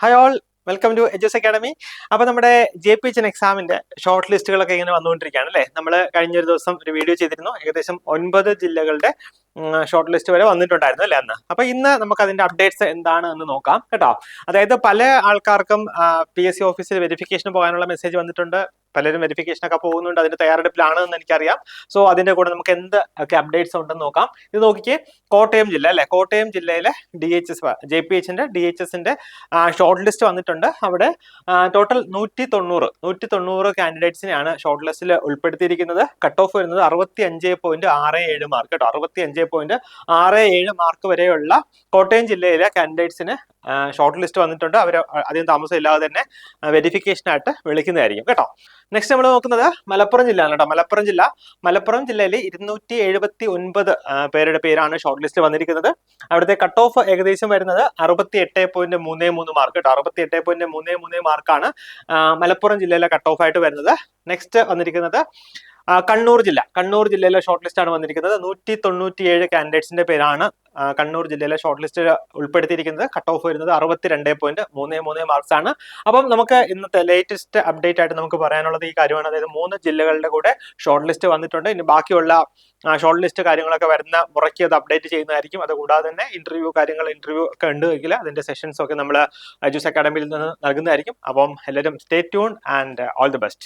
Hi all, welcome to എജസ് academy. അപ്പൊ നമ്മുടെ JPHN എക്സാമിന്റെ ഷോർട്ട് ലിസ്റ്റുകളൊക്കെ ഇങ്ങനെ വന്നുകൊണ്ടിരിക്കുകയാണ് അല്ലേ. നമ്മൾ കഴിഞ്ഞൊരു ദിവസം ഒരു വീഡിയോ ചെയ്തിരുന്നു. ഏകദേശം 9 ജില്ലകളുടെ ഷോർട്ട് ലിസ്റ്റ് വരെ വന്നിട്ടുണ്ടായിരുന്നു അല്ലേ അന്ന്. അപ്പൊ ഇന്ന് നമുക്ക് അതിന്റെ അപ്ഡേറ്റ്സ് എന്താണ് എന്ന് നോക്കാം കേട്ടോ. അതായത് പല ആൾക്കാർക്കും PSC ഓഫീസിൽ വെരിഫിക്കേഷന് പോകാനുള്ള മെസ്സേജ് വന്നിട്ടുണ്ട്. പലരും വെരിഫിക്കേഷൻ ഒക്കെ പോകുന്നുണ്ട്, അതിന്റെ തയ്യാറെടുപ്പിലാണ് എന്ന് എനിക്കറിയാം. സോ അതിന്റെ കൂടെ നമുക്ക് എന്ത് ഒക്കെ അപ്ഡേറ്റ്സ് ഉണ്ടെന്ന് നോക്കാം. ഇത് നോക്കിക്കേ, കോട്ടയം ജില്ല അല്ലെ, കോട്ടയം ജില്ലയിലെ JPHന്റെ DHSന്റെ ഷോർട്ട് ലിസ്റ്റ് വന്നിട്ടുണ്ട്. അവിടെ ടോട്ടൽ 190 കാൻഡിഡേറ്റ്സിനെയാണ് ഷോർട്ട് ലിസ്റ്റിൽ ഉൾപ്പെടുത്തിയിരിക്കുന്നത്. കട്ട് ഓഫ് വരുന്നത് 65.67 മാർക്ക് കേട്ടോ. 65.67 മാർക്ക് വരെയുള്ള കോട്ടയം ജില്ലയിലെ കാൻഡിഡേറ്റ്സിന് ഷോർട്ട് ലിസ്റ്റ് വന്നിട്ടുണ്ട്. അവർ അധികം താമസം ഇല്ലാതെ തന്നെ വെരിഫിക്കേഷനായിട്ട് വിളിക്കുന്നതായിരിക്കും കേട്ടോ. നെക്സ്റ്റ് നമ്മൾ നോക്കുന്നത് മലപ്പുറം ജില്ലയാണ് കേട്ടോ. മലപ്പുറം ജില്ലയിൽ 279 പേരുടെ പേരാണ് ഷോർട്ട് ലിസ്റ്റ് വന്നിരിക്കുന്നത്. അവിടുത്തെ കട്ട് ഓഫ് ഏകദേശം വരുന്നത് 68.33 മാർക്ക് കേട്ടോ. 68.33 മാർക്കാണ് മലപ്പുറം ജില്ലയിലെ കട്ട് ഓഫ് ആയിട്ട് വരുന്നത്. നെക്സ്റ്റ് വന്നിരിക്കുന്നത് കണ്ണൂർ ജില്ലയിലെ ഷോർട്ട് ലിസ്റ്റ് ആണ് വന്നിരിക്കുന്നത്. 197 കാൻഡിഡേറ്റ്സിന്റെ പേരാണ് കണ്ണൂർ ജില്ലയിലെ ഷോർട്ട് ലിസ്റ്റിൽ ഉൾപ്പെടുത്തിയിരിക്കുന്നത്. കട്ട് ഓഫ് വരുന്നത് 62.33 മാർക്സ് ആണ്. അപ്പം നമുക്ക് ഇന്നത്തെ ലേറ്റസ്റ്റ് അപ്ഡേറ്റ് ആയിട്ട് നമുക്ക് പറയാനുള്ളത് ഈ കാര്യമാണ്. അതായത് 3 ജില്ലകളുടെ കൂടെ ഷോർട്ട് ലിസ്റ്റ് വന്നിട്ടുണ്ട്. ഇനി ബാക്കിയുള്ള ഷോർട്ട് ലിസ്റ്റ് കാര്യങ്ങളൊക്കെ വരുന്ന മുറയ്ക്ക് അത് അപ്ഡേറ്റ് ചെയ്യുന്നതായിരിക്കും. അതുകൂടാതെ തന്നെ ഇന്റർവ്യൂ ഒക്കെ ഉണ്ടെങ്കിൽ അതിന്റെ സെഷൻസ് ഒക്കെ നമ്മൾ എജുസ് അക്കാഡമിയിൽ നിന്ന് നൽകുന്നതായിരിക്കും. അപ്പം എല്ലാവരും stay tune and all the best.